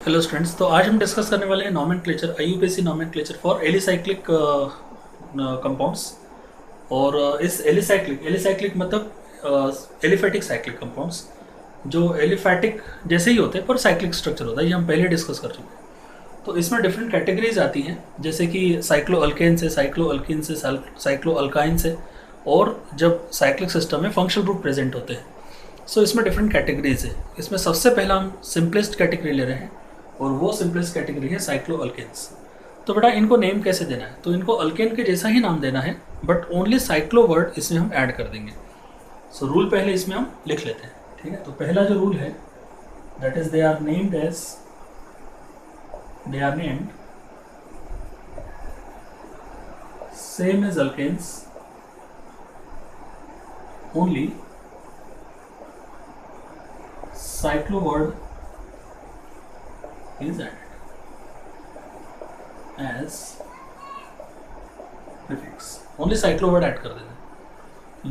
Hello students, तो आज हम डिस्कस करने वाले हैं nomenclature, IUPAC nomenclature for alicyclic compounds. और इस एलिसाइक्लिक मतलब एलिफैटिक साइक्लिक कंपाउंड्स जो एलिफैटिक जैसे ही होते हैं पर साइक्लिक स्ट्रक्चर होता है, ये हम पहले डिस्कस कर चुके हैं। तो इसमें डिफरेंट कैटेगरीज आती हैं, जैसे कि साइक्लो अल्केन से, साइक्लो अल्किन से, साइक्लो अल्काइन से, और जब साइक्लिक सिस्टम में फंक्शनल ग्रुप प्रेजेंट होते हैं। सो इसमें डिफरेंट कैटेगरीज है। इसमें सबसे पहला हम सिंपलेस्ट कैटेगरी ले रहे हैं, और वो सिंपलेस्ट कैटेगरी है साइक्लो अल्केन्स। तो बेटा इनको नेम कैसे देना है, तो इनको अल्केन के जैसा ही नाम देना है, बट ओनली साइक्लो वर्ड इसमें हम ऐड कर देंगे। सो रूल पहले इसमें हम लिख लेते हैं, ठीक है। तो पहला जो रूल है, that is they are named same as alkanes, only cyclo word is added as prefix। Only cyclo word add कर देना है।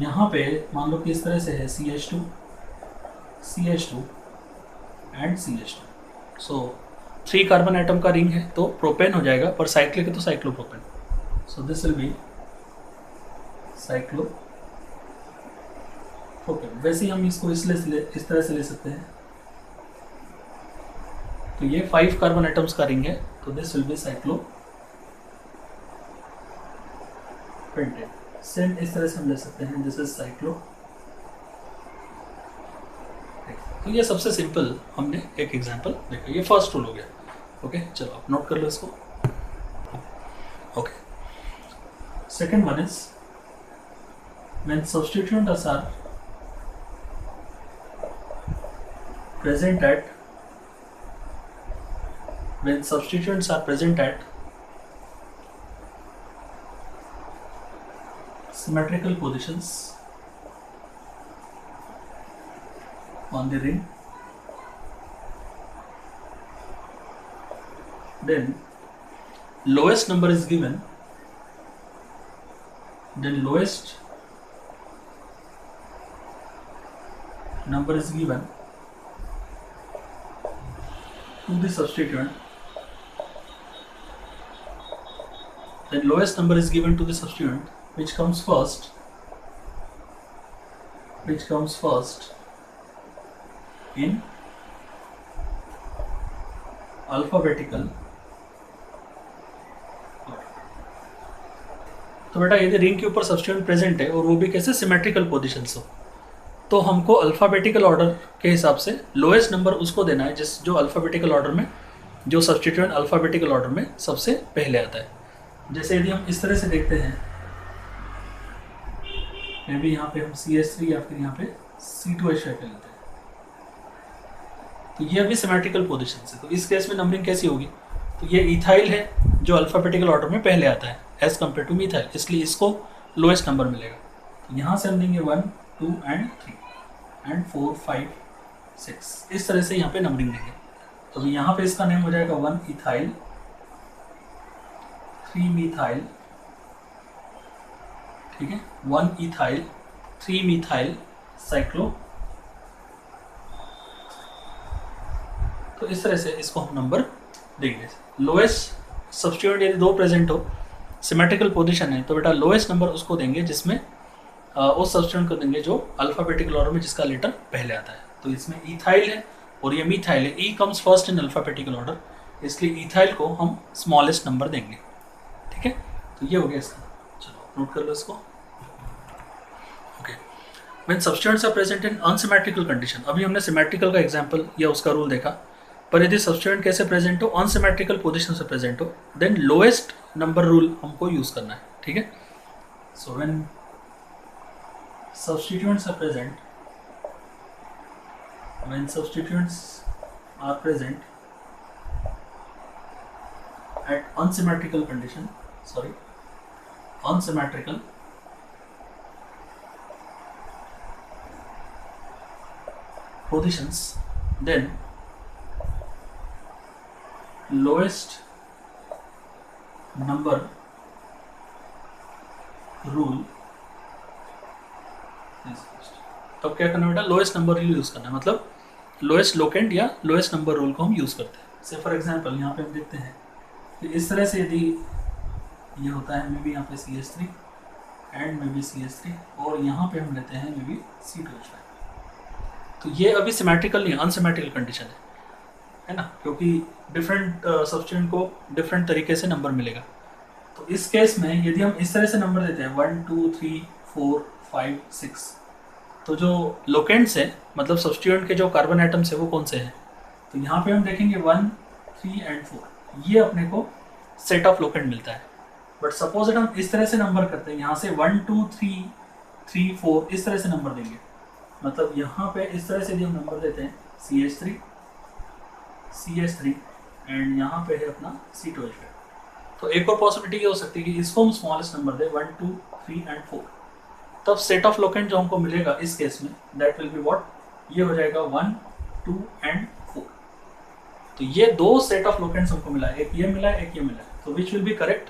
यहाँ पे मान लो कि इस तरह से है CH2 and CH2। So 3 carbon atom का रिंग है तो प्रोपेन हो जाएगा, पर साइक्लिक है तो cyclopropane. So this will B cyclopropane. वैसे ही हम इसको इस तरह से ले सकते हैं। तो ये 5 कार्बन एटम्स का रिंग है, तो this will B cyclopentane. Same इस तरह से हम ले सकते हैं, दिस इज साइक्लो। तो ये सबसे सिंपल हमने एक एग्जांपल देखा, ये फर्स्ट रूल हो गया। ओके, चलो आप नोट कर लो इसको। Okay, second one is when substituents are present at symmetrical positions on the ring, then lowest number is given, to the substituent, which comes first in alphabetical order। तो बेटा यदि रिंग के ऊपर सब्स्टिट्यूएंट प्रेजेंट है और वो भी कैसे सिमेट्रिकल पोजीशंस हो, तो हमको अल्फ़ाबेटिकल ऑर्डर के हिसाब से लोएस्ट नंबर उसको देना है जो अल्फ़ाबेटिकल ऑर्डर में, जो सब्स्टिट्यूएंट अल्फ़ाबेटिकल ऑर्डर में सबसे पहले आता है। जैसे यदि हम इस तरह से देखते हैं, मे बी यहाँ पे हम CH3 या फिर यहाँ पे C2H5 लेते हैं, तो ये अभी सिमेट्रिकल पोजीशन से। तो इस केस में नंबरिंग कैसी होगी, तो ये इथाइल है जो अल्फ़ाबेटिकल ऑर्डर में पहले आता है एज कम्पेयर टू मिथाइल, इसलिए इसको लोएस्ट नंबर मिलेगा। तो यहाँ से हम देंगे 1, 2 एंड 3 एंड 4, 5, 6, इस तरह से यहाँ पे नंबरिंग देंगे। तो यहाँ पे इसका नेम हो जाएगा 1 इथाइल, 3 मिथाइल, ठीक है, 1 इथाइल, 3 मिथाइल साइक्लो। तो इस तरह से इसको हम नंबर देंगे। लोएस्ट सब्स्टिट्यूएंट यदि 2 प्रेजेंट हो, सिमेट्रिकल पोजीशन है, तो बेटा लोएस्ट नंबर उसको देंगे जिसमें उस सब्स्टिट्यूएंट को देंगे जो अल्फ़ाबेटिकल ऑर्डर में जिसका लेटर पहले आता है। तो इसमें इथाइल है और ये मिथाइल है, e comes first in alphabetical order, इसलिए इथाइल को हम स्मॉलेस्ट नंबर देंगे, ठीक है। तो ये हो गया इसका, चलो नोट कर लो इसको। Okay, when substituents are present in unsymmetrical condition, अभी हमने सिमेट्रिकल का एग्जांपल या उसका रूल देखा, पर यदि सब्स्टिट्यूएंट कैसे प्रेजेंट हो, अनसिमेट्रिकल पोजीशन से प्रेजेंट हो, देन लोएस्ट नंबर रूल हमको यूज़ करना है, ठीक है। So when substituents are present at unsymmetrical positions, then lowest number rule. तब क्या करना बेटा, लोएस्ट नंबर रूल यूज करना है, मतलब लोएस्ट लोकेंट या लोएस्ट नंबर रूल को हम यूज़ करते हैं। से फॉर एग्जांपल यहाँ पे हम देखते हैं कि इस तरह से यदि ये होता है मे बी यहाँ पे CH3 and may be CH3 और यहाँ पे हम लेते हैं मे बी C2H5, तो ये अभी सिमेट्रिकल नहीं, अनसिमेट्रिकल कंडीशन है ना, क्योंकि डिफरेंट सब्स्टिट्यूएंट को डिफरेंट तरीके से नंबर मिलेगा। तो इस केस में यदि हम इस तरह से नंबर देते हैं 1 2 3 4 5 6, तो जो लोकेंट्स हैं मतलब सब्स्टिट्यूएंट के जो कार्बन एटम्स है वो कौन से हैं, तो यहाँ पे हम देखेंगे 1 3 एंड 4, ये अपने को सेट ऑफ लोकेंट मिलता है। बट सपोज हम इस तरह से नंबर करते हैं, यहाँ से 1 2 3 3 4 इस तरह से नंबर देंगे, मतलब यहाँ पे इस तरह से यदि हम नंबर देते हैं CH3 एंड यहाँ पे है अपना C2H5, तो एक और पॉसिबिलिटी ये हो सकती है कि इसको हम स्मॉलेस्ट नंबर दें 1 2 3 एंड 4, तब सेट ऑफ लोकेंट जो हमको मिलेगा इस केस में दैट विल बी व्हाट, ये हो जाएगा 1 2 एंड 4। तो ये दो सेट ऑफ लोकेंट्स हमको मिला है, एक ये मिला है एक ये मिला है, तो विच विल बी करेक्ट,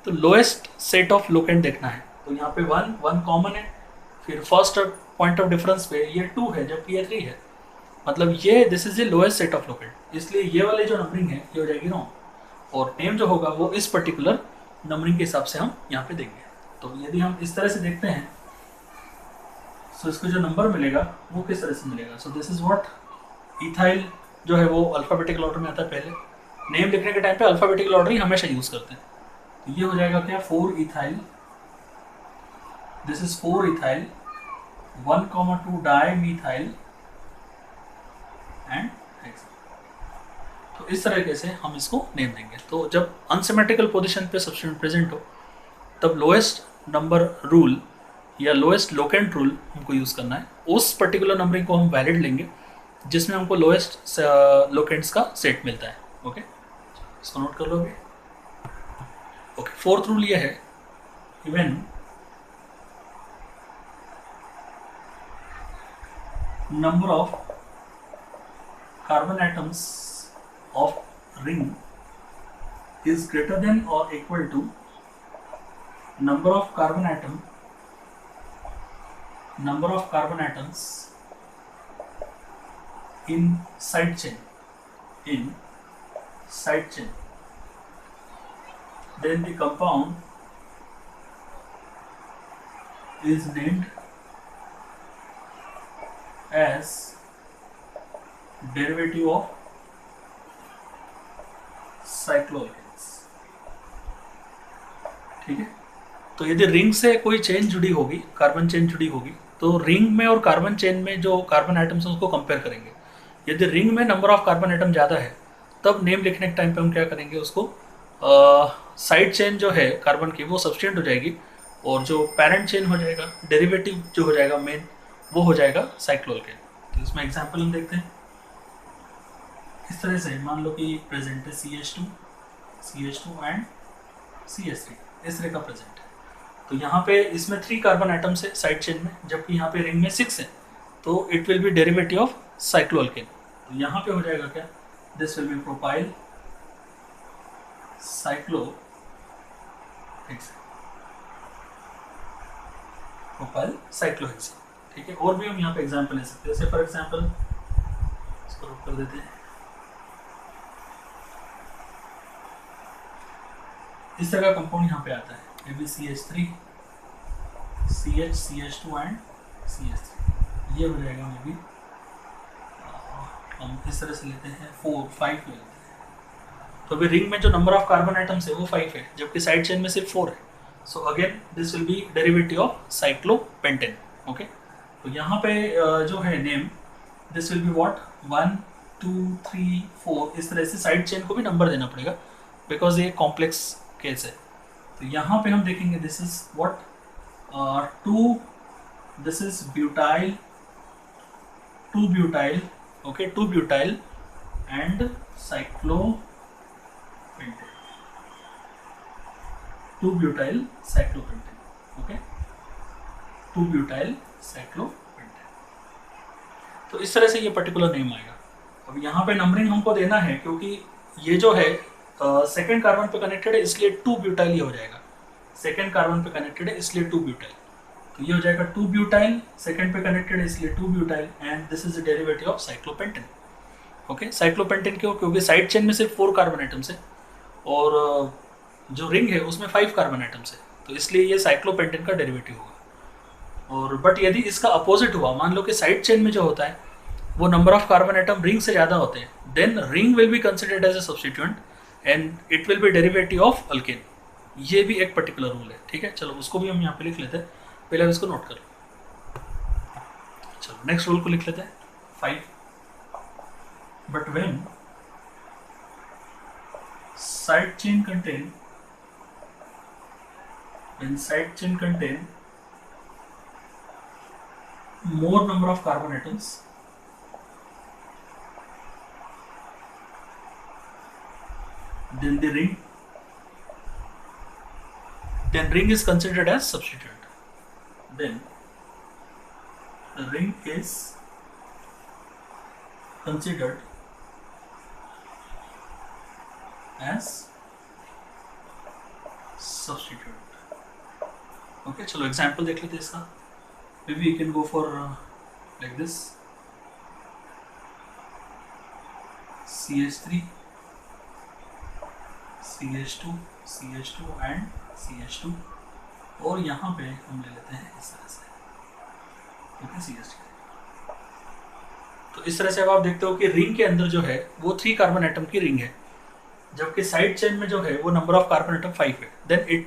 तो लोएस्ट सेट ऑफ लोकेंट देखना है। तो यहाँ पे 1 कॉमन है, फिर फर्स्ट पॉइंट ऑफ डिफरेंस पे ये 2 है जबकि ये 3 है, मतलब ये this is the lowest set of locant, इसलिए ये वाली जो नंबरिंग है ये हो जाएगी रॉन्ग, और नेम जो होगा वो इस पर्टिकुलर नंबरिंग के हिसाब से हम यहाँ पे देंगे। तो यदि हम इस तरह से देखते हैं सो इसको जो नंबर मिलेगा वो किस तरह से मिलेगा, so this is what, ethyl जो है वो अल्फाबेटिकल ऑर्डर में आता है, पहले नेम लिखने के टाइम पे अल्फाबेटिकल ऑर्डर ही हमेशा यूज करते हैं। तो ये हो जाएगा क्या 4 ethyl, this is 4 ethyl 1,2 dimethyl and hexane. तो इस तरीके से हम इसको नेम देंगे। तो जब अनसिमेट्रिकल पोजीशन पे सब्स्टिट्यूएंट प्रेजेंट हो तब लोएस्ट नंबर रूल या लोएस्ट लोकेंट रूल हमको यूज़ करना है, उस पर्टिकुलर नंबरिंग को हम वैलिड लेंगे जिसमें हमको लोएस्ट लोकेंट्स का सेट मिलता है। ओके, इसको नोट कर लोगे। ओके, फोर्थ रूल ये है, even number of carbon atoms of ring is greater than or equal to number of carbon atoms in side chain, then the compound is named as derivative of cycloalkanes। ठीक है, तो यदि ring से कोई chain जुड़ी होगी, carbon chain जुड़ी होगी, तो रिंग में और कार्बन चेन में जो कार्बन आइटम्स हैं उसको कंपेयर करेंगे। यदि रिंग में नंबर ऑफ कार्बन आइटम ज़्यादा है तब नेम लिखने के टाइम पे हम क्या करेंगे, उसको साइड चेन जो है कार्बन की वो सब्स्टिट्यूएंट हो जाएगी, और जो पेरेंट चेन हो जाएगा, डेरिवेटिव जो हो जाएगा मेन, वो हो जाएगा साइक्लोअल्केन। तो इसमें एग्जांपल हम देखते हैं। इस तरह से मान लो कि प्रेजेंट है CH2 एंड CH3, इस तरह का प्रेजेंट है। तो यहाँ पे इसमें 3 कार्बन आइटम्स है साइड चेन में, जबकि यहाँ पे रिंग में 6 है, तो it will be derivative of cycloalkane. तो यहाँ पे हो जाएगा क्या, this will be propyl cyclohexane. ठीक है, और भी हम यहाँ पे एग्जांपल ले सकते हैं। जैसे फॉर एग्जांपल इसको रोक कर देते हैं, इस तरह का कंपाउंड यहाँ पे आता है, may be CH3 CH2 and CH3, ये हो जाएगा मे बी, हम इस तरह से लेते हैं 4 5 लेते हैं। तो अभी रिंग में जो नंबर ऑफ कार्बन आइटम्स है वो 5 है, जबकि साइड चेन में सिर्फ 4 है। So again this will be derivative of cyclopentane. Okay, तो यहाँ पे जो है name, this will be what 1 2 3 4, इस तरह से साइड चेन को भी नंबर देना पड़ेगा बिकॉज ये कॉम्प्लेक्स केस है। तो यहाँ पे हम देखेंगे this is what 2, this is butyl, 2 butyl, okay 2 butyl and cyclopentane, 2 butyl cyclopentane. Okay, 2 butyl cyclopentane. तो इस तरह से ये पर्टिकुलर नेम आएगा। अब यहाँ पे नंबरिंग हमको देना है क्योंकि ये जो है सेकेंड कार्बन पे कनेक्टेड है, इसलिए 2 ब्यूटाइल ये हो जाएगा। सेकेंड कार्बन पे कनेक्टेड है इसलिए 2 ब्यूटाइल। तो ये हो जाएगा 2 ब्यूटाइल, सेकंड पे कनेक्टेड है इसलिए 2 butyl, and this is the derivative of cyclopentane. Okay, cyclopentane क्यों? क्योंकि साइड चेन में सिर्फ 4 कार्बन एटम्स है और जो रिंग है उसमें 5 कार्बन एटम्स है, तो इसलिए ये साइक्लोपेंटेन का डेरिवेटिव होगा। और बट यदि इसका अपोजिट हुआ, मान लो कि साइड चेन में जो होता है वो number of carbon atom ring से ज़्यादा होते हैं, then ring will be considered as a substituent and it will be derivative of alkane. ये भी एक पर्टिकुलर रूल है, ठीक है। चलो उसको भी हम यहाँ पे लिख लेते हैं, पहले हम इसको नोट कर लो। चलो नेक्स्ट रूल को लिख लेते हैं 5। But when side chain contain more number of carbon atoms, then ring is considered as substituent. Then the ring is considered as substituent. Okay, चलो एग्जाम्पल देख लेते हैं इसका। Maybe you can go for like this, CH3, CH2, CH2 and CH2, और यहाँ पे हम ले लेते हैं इस तरह से, ओके, CH3। तो इस तरह से अब आप देखते हो कि रिंग के अंदर जो है वो 3 कार्बन एटम की रिंग है, जबकि साइड चेन में जो है वो नंबर ऑफ कार्बन एटम 5 है। Then it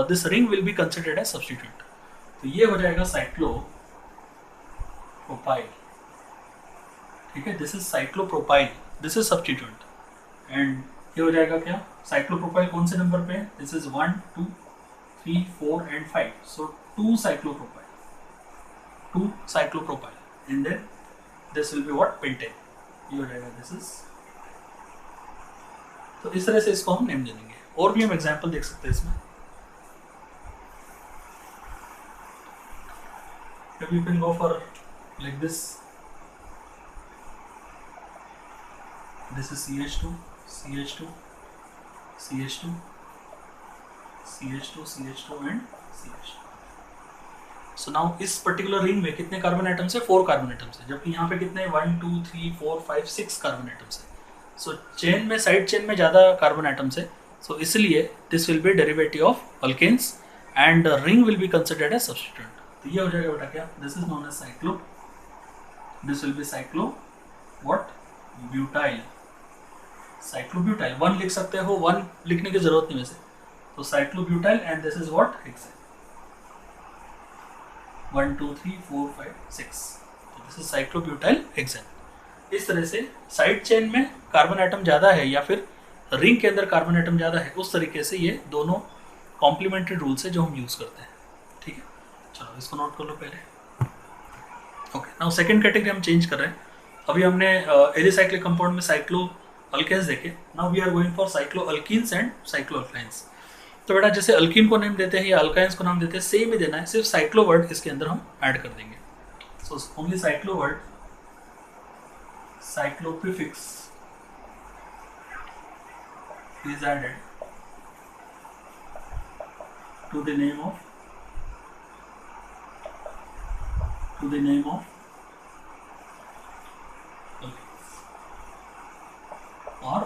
this ring will be considered as substitute. तो ये हो जाएगा साइक्लोप्रोपाइल, ठीक है, this is cyclopropyl, this is substitute. And ये हो जाएगा क्या, साइक्लोप्रोपाइल कौन से नंबर पे है, this is 1 2 3 4 and 5, so 2 cyclopropyl and then this will be what, pentane. ये हो जाएगा दिस इज। तो इस तरह से इसको हम नेम दे देंगे। और भी हम एग्जांपल देख सकते हैं इसमें। Maybe you can go for like this. This is CH2, CH2, CH2, CH2, CH2 and CH2. So now इस पर्टिकुलर रिंग में कितने कार्बन एटम्स है, 4 कार्बन एटम्स है, जबकि यहाँ पे कितने 1 2 3 4 5 6 कार्बन एटम्स है। सो चेन में, साइड चेन में ज़्यादा कार्बन एटम्स है, सो इसलिए this will be derivative of alkanes and ring will be considered as substituent. तो ये हो जाएगा बेटा क्या, this is known as cyclo, this will be cyclo what, butyl, cyclobutyl. 1 लिख सकते हो, 1 लिखने की जरूरत नहीं वैसे, तो साइक्लोब्यूटाइल and this is what, hexane. 1 2 3 4 5 6, तो दिस इज साइक्लोब्यूटाइल हेक्सेन। इस तरह से साइड चेन में कार्बन एटम ज़्यादा है या फिर रिंग के अंदर कार्बन एटम ज़्यादा है, उस तरीके से ये दोनों कॉम्प्लीमेंट्री रूल्स है जो हम यूज़ करते हैं, ठीक है। चलो इसको नोट कर लो पहले। ओके, नाउ सेकंड कैटेगरी हम चेंज कर रहे हैं। अभी हमने एलिसाइक्लिक कंपाउंड में साइक्लो अल्केन्स देखे, now we are going for cyclo alkenes and cyclo alkynes. तो बेटा जैसे अल्कीन को नेम देते हैं या अल्काइंस को नाम देते हैं, सेम ही देना है, सिर्फ साइक्लो वर्ड इसके अंदर हम ऐड कर देंगे। So only cyclo word, cyclo prefix is added to the name of और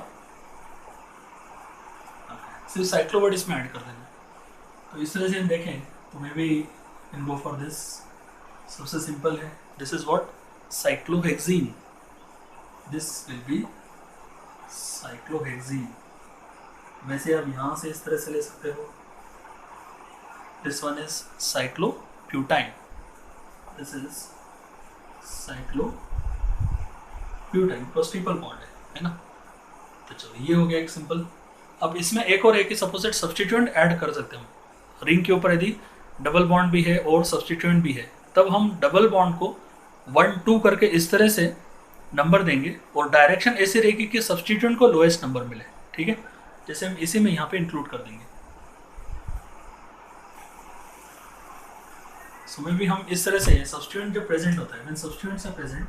सिर्फ साइक्लोवर्ड इसमें ऐड कर देना। तो इस तरह से हम देखें तो may be in go for this, सबसे सिंपल है, this is what, cyclohexene, this will B cyclohexene. वैसे आप यहाँ से इस तरह से ले सकते हो, this one is cyclobutyne, this is cyclobutyne, plus triple bond है ना। तो चलो ये हो गया एक सिंपल। अब इसमें एक और एक ही सपोजिट सब्स्टिट्यूएंट ऐड कर सकते हैं। रिंग के ऊपर यदि डबल बॉन्ड भी है और सब्स्टिट्यूएंट भी है, तब हम डबल बॉन्ड को 1 2 करके इस तरह से नंबर देंगे और डायरेक्शन ऐसी रहेगी कि सब्स्टिट्यूएंट को लोएस्ट नंबर मिले, ठीक है। जैसे हम इसी में यहाँ पे इंक्लूड कर देंगे। सो में भी हम इस तरह से सब्स्टिट्यूएंट जो प्रेजेंट होता है, when substituents are present,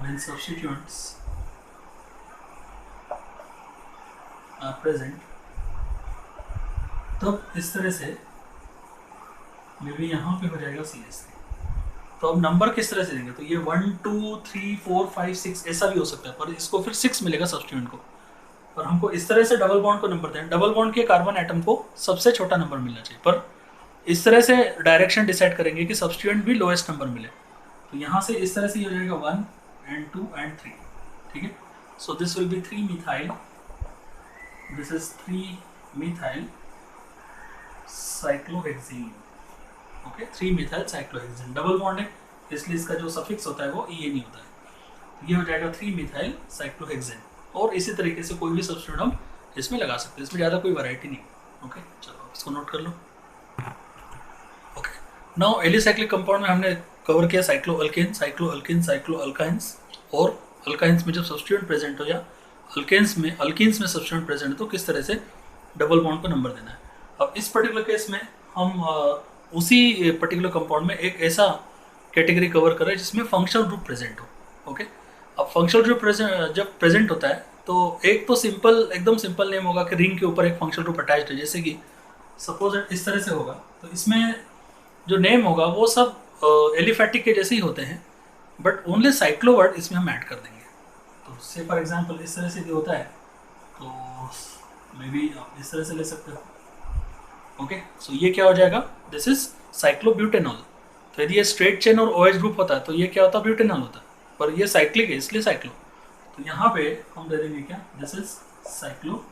when substituents are present, तब इस तरह से मे बी यहाँ पे हो जाएगा CH3। तो अब नंबर किस तरह से देंगे, तो ये 1 2 3 4 5 6 ऐसा भी हो सकता है, पर इसको फिर 6 मिलेगा सब्स्टिट्यूएंट को। और हमको इस तरह से डबल बॉन्ड को नंबर दें, डबल बॉन्ड के कार्बन एटम को सबसे छोटा नंबर मिलना चाहिए, पर इस तरह से डायरेक्शन डिसाइड करेंगे कि सब्स्टिट्यूएंट भी लोएस्ट नंबर मिले। तो यहाँ से इस तरह से हो जाएगा 1 and 2 and 3, ठीक है। So this will B 3 methyl, this is 3 methyl cyclohexene, okay 3 methyl cyclohexene. Double bond है इसलिए इसका जो सफिक्स होता है वो ई नहीं होता है, तो ये हो जाएगा 3 मिथाइल साइक्लोहेक्सेन। और इसी तरीके से कोई भी सब्स्टिट्यूट हम इसमें लगा सकते हैं, इसमें ज़्यादा कोई वैरायटी नहीं। ओके चलो इसको नोट कर लो। ओके नाउ एलिसाइक्लिक कंपाउंड में हमने कवर किया साइक्लो अल्केन, साइक्लो अल्काइंस, और अल्काइंस में जब सब्स्टिट्यूट प्रेजेंट हो या अल्केन्स में सब्स्टिट्यूट प्रेजेंट हो तो किस तरह से डबल बॉन्ड को नंबर देना है। अब इस पर्टिकुलर केस में हम उसी पर्टिकुलर कंपाउंड में एक ऐसा कैटेगरी कवर कर रहे हैं जिसमें फंक्शनल ग्रुप प्रेजेंट हो। ओके अब फंक्शनल ग्रुप जब प्रेजेंट होता है तो एक तो सिंपल, एकदम सिंपल नेम होगा कि रिंग के ऊपर एक फंक्शनल ग्रुप अटैच्ड है, जैसे कि सपोज इस तरह से होगा, तो इसमें जो नेम होगा वो सब एलिफेटिक के जैसे ही होते हैं, बट ओनली साइक्लो वर्ड इसमें हम ऐड कर देंगे। तो से फॉर एग्जांपल इस तरह से भी होता है, तो मे बी आप इस तरह से ले सकते हो। ओके सो ये क्या हो जाएगा, दिस इज साइक्लोब्यूटेनॉल। तो यदि ये स्ट्रेट चेन और OH ग्रुप होता है तो ये क्या होता है, ब्यूटेनॉल होता है, पर ये साइक्लिक है इसलिए साइक्लो। तो यहाँ पे हम दे देंगे क्या, दिस इज साइक्लो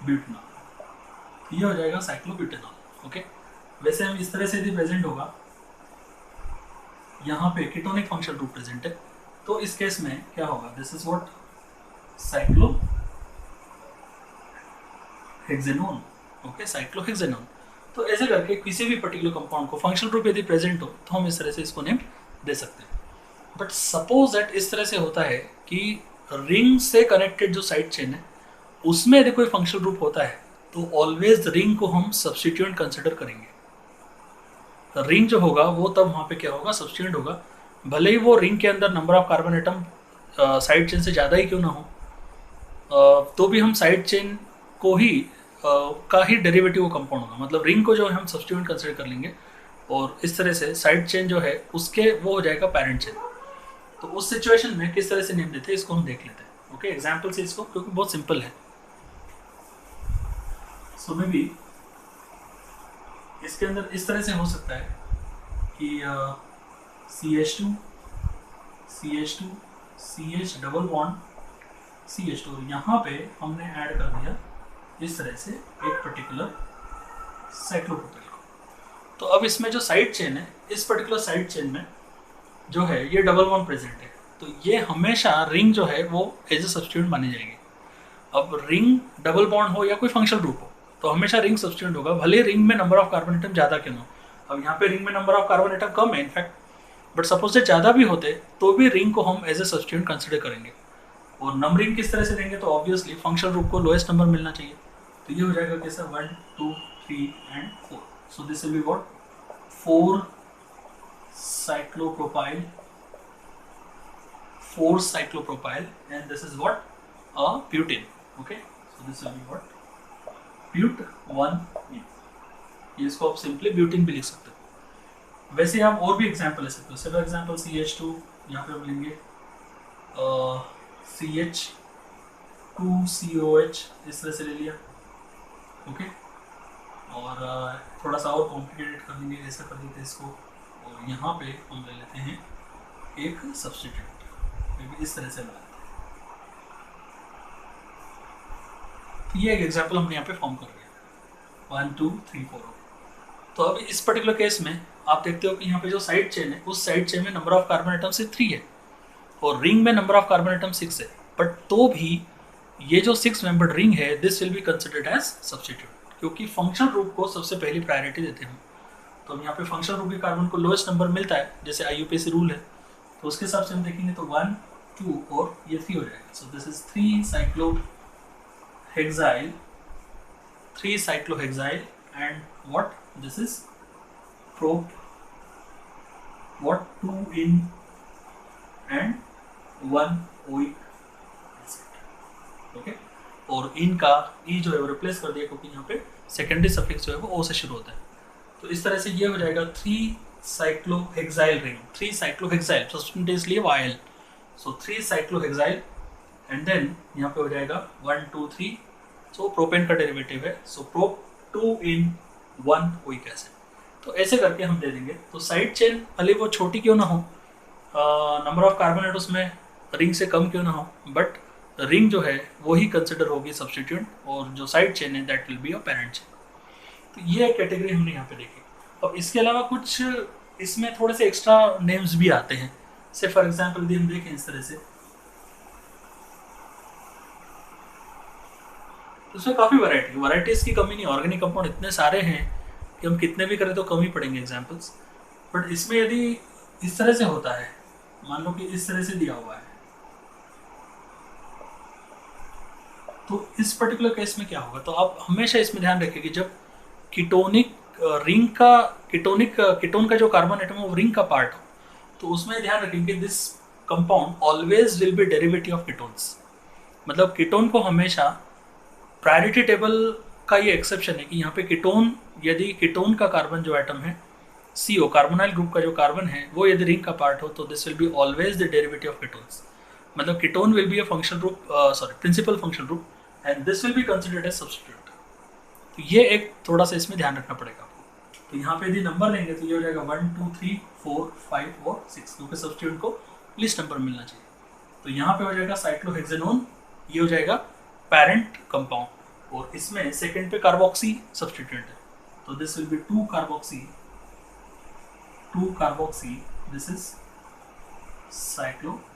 ब्यूटेनॉल, ये हो जाएगा साइक्लोब्यूटेनॉल। ओके वैसे हम इस तरह से यदि प्रेजेंट होगा, यहाँ पे कीटोनिक फंक्शनल ग्रुप प्रेजेंट है, तो इस केस में क्या होगा, this is what cyclohexanone. Okay cyclohexanone. तो ऐसे करके किसी भी पर्टिकुलर कंपाउंड को फंक्शनल ग्रुप यदि प्रेजेंट हो तो हम इस तरह से इसको नेम दे सकते हैं। बट सपोज दैट इस तरह से होता है कि रिंग से कनेक्टेड जो साइड चेन है उसमें यदि कोई फंक्शनल ग्रुप होता है तो ऑलवेज रिंग को हम सब्स्टिट्यूएंट कंसिडर करेंगे। रिंग जो होगा वो तब वहाँ पे क्या होगा, सब्स्टिट्यूएंट होगा, भले ही वो रिंग के अंदर number of carbon atom side chain से ज़्यादा ही क्यों ना हो, तो भी हम साइड चेन को ही का ही डेरिवेटिव कंपाउंड होगा, मतलब रिंग को जो है हम सब्स्टिट्यूएंट कंसिडर कर लेंगे और इस तरह से साइड चेन जो है उसके वो हो जाएगा पेरेंट चेन। तो उस सिचुएशन में किस तरह से नेम देते हैं इसको हम देख लेते हैं। ओके एग्जाम्पल से इसको, क्योंकि बहुत सिंपल है। सो मे बी इसके अंदर इस तरह से हो सकता है कि CH2 CH double bond CH2, और यहाँ पे हमने ऐड कर दिया इस तरह से एक पर्टिकुलर साइक्लोप्रोपेल को। तो अब इसमें जो साइड चेन है, इस पर्टिकुलर साइड चेन में जो है ये डबल बॉन्ड प्रेजेंट है, तो ये हमेशा रिंग जो है वो एज ए सब्स्टिट्यूएंट मानी जाएगी। अब रिंग डबल बॉन्ड हो या कोई फंक्शनल ग्रुप हो तो हमेशा रिंग सब्स्टिट्यूएंट होगा, भले रिंग में नंबर ऑफ कार्बन एटम ज़्यादा क्यों ना हो। अब यहाँ पे रिंग में नंबर ऑफ कार्बन एटम कम है इनफैक्ट, बट सपोज से ज़्यादा भी होते तो भी रिंग को हम एज ए सब्स्टिट्यूएंट कंसिडर करेंगे। और नंबरिंग किस तरह से देंगे, तो ऑब्वियसली फंक्शनल ग्रुप को लोएस्ट नंबर मिलना चाहिए, तो ये हो जाएगा कैसा 1 2 3 and 4। So this will be what 4 cyclopropyl and this is what a butane। okay so this will be what but1 इसको आप सिंपली ब्यूटेन भी लिख सकते हो। वैसे आप और भी एग्जांपल ले सकते हो, फॉर एग्जांपल CH2, यहाँ पे हम लेंगे CH2COH, इस तरह से ले लिया। ओके और थोड़ा सा और कॉम्प्लिकेटेड कर देंगे, ऐसा कर देते हैं इसको, और यहाँ पे हम ले लेते हैं एक सब्स्टिट्यूएंट, इस तरह से बनाते हैं। तो ये एक एग्जांपल हमने यहाँ पे फॉर्म कर लिया 1 2 3 4। तो अभी इस पर्टिकुलर केस में आप देखते हो कि यहाँ पे जो साइड चेन है उस साइड चेन में नंबर ऑफ कार्बन एटम से 3 है और रिंग में नंबर ऑफ कार्बन एटम 6 है, बट तो भी ये जो 6 मेंबर्ड रिंग है this will be considered as substitute, क्योंकि फंक्शनल ग्रुप को सबसे पहली प्रायोरिटी देते हैं। तो हम यहाँ पे फंक्शनल ग्रुप के कार्बन को लोएस्ट नंबर मिलता है, जैसे IUPAC रूल है, तो उसके हिसाब से हम देखेंगे तो 1 2 और ये 3 हो जाएगा। So this is 3 cyclohexyl and what this is prop what 2 in and 1 oic acid। okay और इन का ई जो है वो रिप्लेस कर दिया क्योंकि यहाँ पे सेकेंडरी सफिक्स जो है वो ओ से शुरू होता है। तो इस तरह से ये हो जाएगा 3 साइक्लोहेक्साइल रिंग, 3 साइक्लोहेक्साइल सब्स्टिट्यूट इसलिए YL, so 3 cyclohexyl and then यहाँ पे हो जाएगा 1 2 3, सो प्रोपेन का डेरिवेटिव है, सो प्रोप 2 in 1 ओइक एसिड। तो ऐसे करके हम दे देंगे। तो साइड चेन भले वो छोटी क्यों ना हो, नंबर ऑफ कार्बन एटम्स में रिंग से कम क्यों ना हो, बट रिंग जो है वो ही कंसिडर होगी सब्स्टिट्यूट, और जो साइड चेन है that will be a parent chain. तो ये कैटेगरी हमने यहाँ पे देखी। अब इसके अलावा कुछ इसमें थोड़े से एक्स्ट्रा नेम्स भी आते हैं, से फॉर एग्जाम्पल यदि हम देखें इस तरह से, तो उसमें काफ़ी वैरायटीज़ की कमी नहीं। ऑर्गेनिक कंपाउंड इतने सारे हैं कि हम कितने भी करें तो कम ही पड़ेंगे एग्जाम्पल्स। बट इसमें यदि इस तरह से होता है, मान लो कि इस तरह से दिया हुआ है, तो इस पर्टिकुलर केस में क्या होगा, तो आप हमेशा इसमें ध्यान रखें कि जब कीटोनिक रिंग का कीटोन का जो कार्बन एटम है वो रिंग का पार्ट हो, तो उसमें ध्यान रखें कि this compound always will be derivative of ketones. मतलब कीटोन को हमेशा प्रायोरिटी टेबल का ये एक्सेप्शन है कि यहाँ पे कीटोन, यदि कीटोन का कार्बन जो एटम है CO कार्बोनाइल ग्रुप का जो कार्बन है वो यदि रिंग का पार्ट हो, तो this will be always the derivative of ketones. मतलब ketone will be a functional group, principal functional group, and this will be considered as substitute. तो ये एक थोड़ा सा इसमें ध्यान रखना पड़ेगा आपको। तो यहाँ पे यदि नंबर लेंगे तो ये हो जाएगा 1 2 3 4 5 और 6, क्योंकि सब्स्टिट्यूट को लिस्ट नंबर मिलना चाहिए। तो यहाँ पे हो जाएगा साइक्लोहेक्सेनोन, ये हो जाएगा पेरेंट कंपाउंड, और इसमें सेकेंड पे कार्बोक्सी सब्स्टिट्यूट है, तो this will be 2 carboxy, this is cyclohexanone,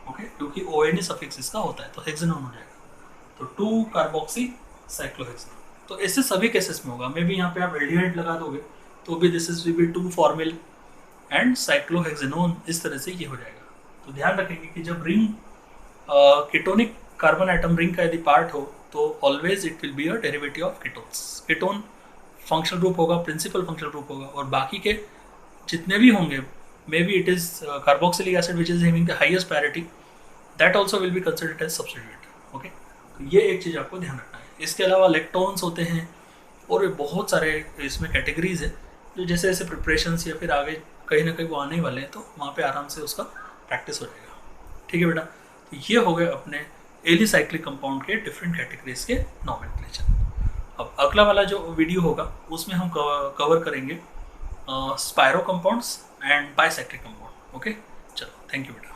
okay, क्योंकि ONE सफिक्स इसका होता है तो हेक्सेनोन हो जाएगा, तो 2 कार्बोक्सी साइक्लोहेक्सेनोन। तो ऐसे सभी केसेस में होगा। मे बी यहाँ पे आप एल्डिहाइड लगा दोगे तो भी this is will be 2 formyl and cyclohexanone, इस तरह से ये हो जाएगा। तो ध्यान रखेंगे कि जब ring ketonic carbon atom ring का यदि पार्ट हो तो always it will be a derivative of ketones. Ketone functional group होगा, प्रिंसिपल फंक्शनल ग्रुप होगा, और बाकी के जितने भी होंगे, may be it is carboxylic acid which is having the highest priority, that also will be considered as substitute. Okay, तो ये एक चीज़ आपको ध्यान रखना है। इसके अलावा इलेक्ट्रॉन्स होते हैं और भी बहुत सारे इसमें कैटेगरीज है, जो जैसे जैसे प्रिपरेशंस या फिर आगे कहीं ना कहीं वो आने वाले हैं, तो वहाँ पे आराम से उसका प्रैक्टिस हो जाएगा। ठीक है बेटा, तो ये हो गए अपने एलिसाइक्लिक कंपाउंड के डिफरेंट कैटेगरीज के नॉमेनक्लेचर। अब अगला वाला जो वीडियो होगा उसमें हम कवर करेंगे स्पायरो कंपाउंड्स एंड बाइसेक्ट्रिक कंपाउंड। ओके, चलो, थैंक यू बेटा।